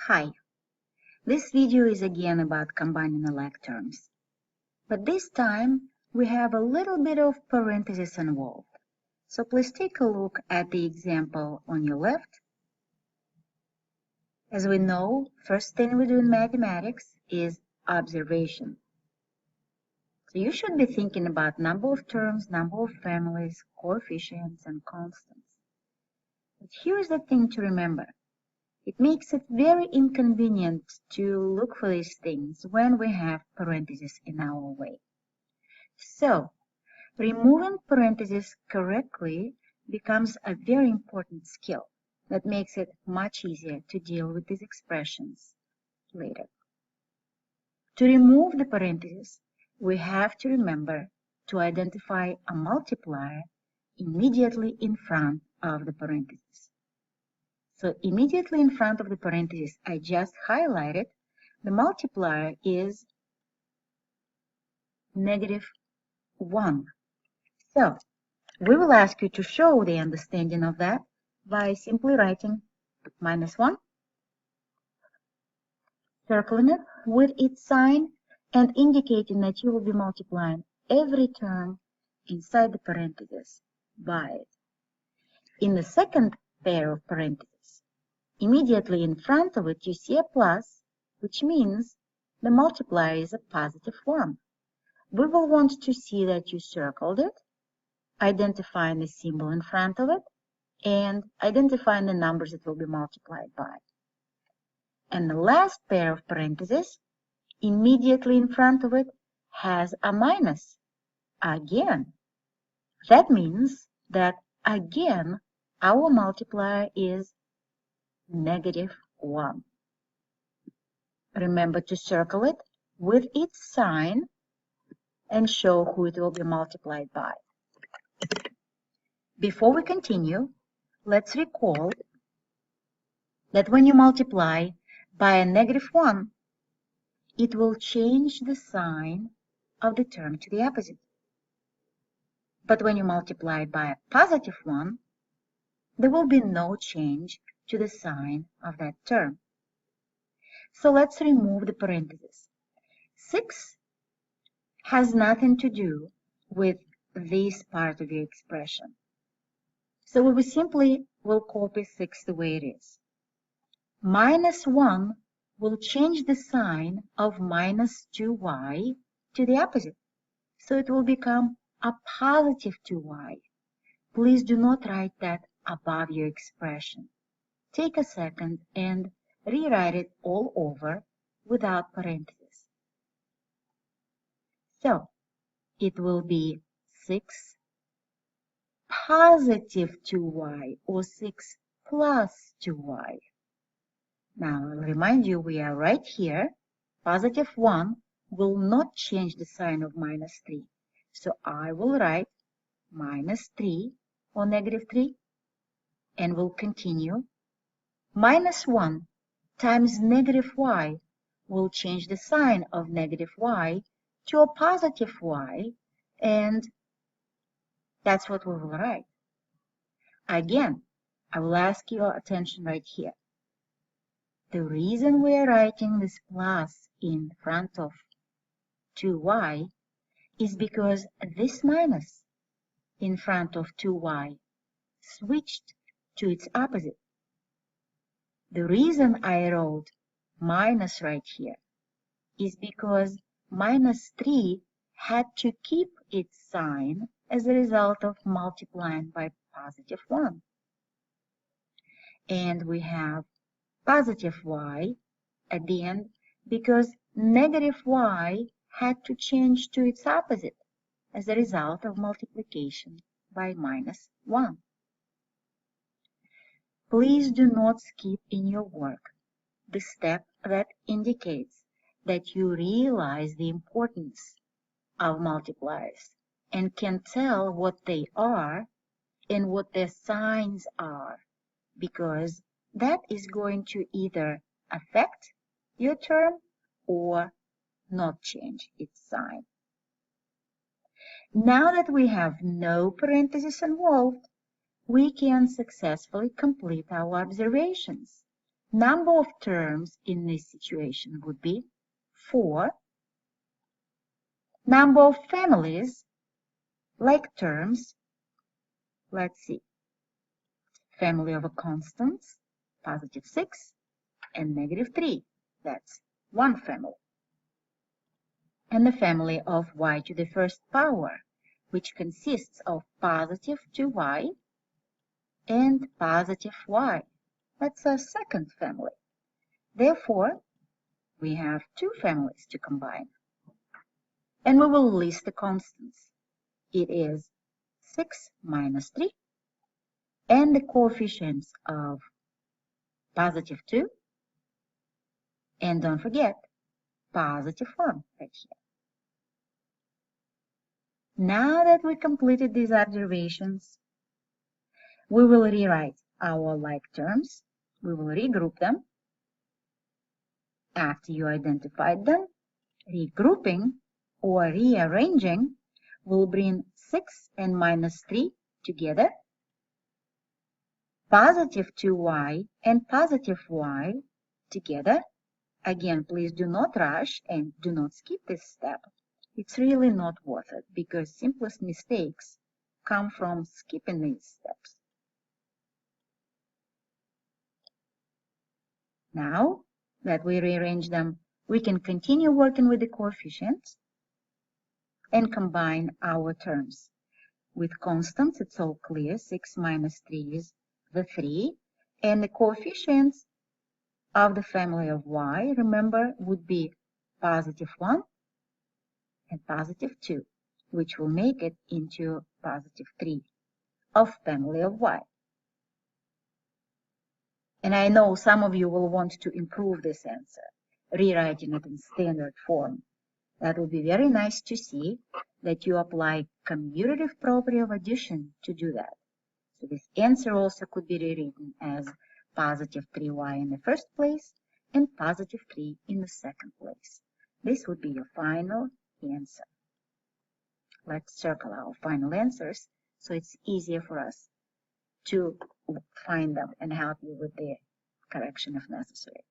Hi, this video is again about combining the like terms, but this time we have a little bit of parentheses involved. So please take a look at the example on your left. As we know, first thing we do in mathematics is observation. So you should be thinking about number of terms, number of families, coefficients, and constants. But here's the thing to remember. It makes it very inconvenient to look for these things when we have parentheses in our way. So, removing parentheses correctly becomes a very important skill that makes it much easier to deal with these expressions later. To remove the parentheses, we have to remember to identify a multiplier immediately in front of the parentheses. So immediately in front of the parentheses I just highlighted, the multiplier is -1. So we will ask you to show the understanding of that by simply writing -1, circling it with its sign, and indicating that you will be multiplying every term inside the parentheses by it. In the second pair of parentheses, immediately in front of it, you see a plus, which means the multiplier is a +1. We will want to see that you circled it, identifying the symbol in front of it, and identifying the numbers it will be multiplied by. And the last pair of parentheses, immediately in front of it, has a minus. Again. That means that, again, our multiplier is -1. Remember to circle it with its sign and show who it will be multiplied by. Before we continue, let's recall that when you multiply by a -1, it will change the sign of the term to the opposite. But when you multiply by a +1, there will be no change to the sign of that term. So let's remove the parentheses. 6 has nothing to do with this part of your expression. So we simply will copy 6 the way it is. -1 will change the sign of -2y to the opposite. So it will become a +2y. Please do not write that above your expression. Take a second and rewrite it all over without parentheses. So it will be 6 +2y or 6 + 2y. Now I'll remind you we are right here. +1 will not change the sign of -3. So I will write -3 or -3 and will continue. -1 times -y will change the sign of -y to a +y, and that's what we will write. Again, I will ask your attention right here. The reason we are writing this plus in front of 2y is because this minus in front of 2y switched to its opposite. The reason I wrote minus right here is because -3 had to keep its sign as a result of multiplying by +1. And we have +y at the end because -y had to change to its opposite as a result of multiplication by -1. Please do not skip in your work the step that indicates that you realize the importance of multipliers and can tell what they are and what their signs are, because that is going to either affect your term or not change its sign. Now that we have no parentheses involved, we can successfully complete our observations Number of terms in this situation would be 4. Number of families, like terms, let's see, family of constants, positive 6 and negative 3. That's one family. And the family of y to the first power, which consists of positive 2y and positive y. That's a second family. Therefore, we have two families to combine. And we will list the constants. It is 6 minus 3 and the coefficients of positive 2. And don't forget, positive 1 right here. Now that we completed these observations, we will rewrite our like terms. We will regroup them. After you identified them, regrouping or rearranging will bring 6 and minus 3 together. Positive 2y and positive y together. Again, please do not rush and do not skip this step. It's really not worth it because simplest mistakes come from skipping these steps. Now that we rearrange them, we can continue working with the coefficients and combine our terms. With constants, it's all clear. 6 minus 3 is the 3. And the coefficients of the family of y, remember, would be positive 1 and positive 2, which will make it into positive 3 of family of y. And I know some of you will want to improve this answer, rewriting it in standard form. That will be very nice to see that you apply commutative property of addition to do that. So this answer also could be rewritten as positive 3y in the first place and positive 3 in the second place. This would be your final answer. Let's circle our final answers so it's easier for us to find them and help you with the correction if necessary.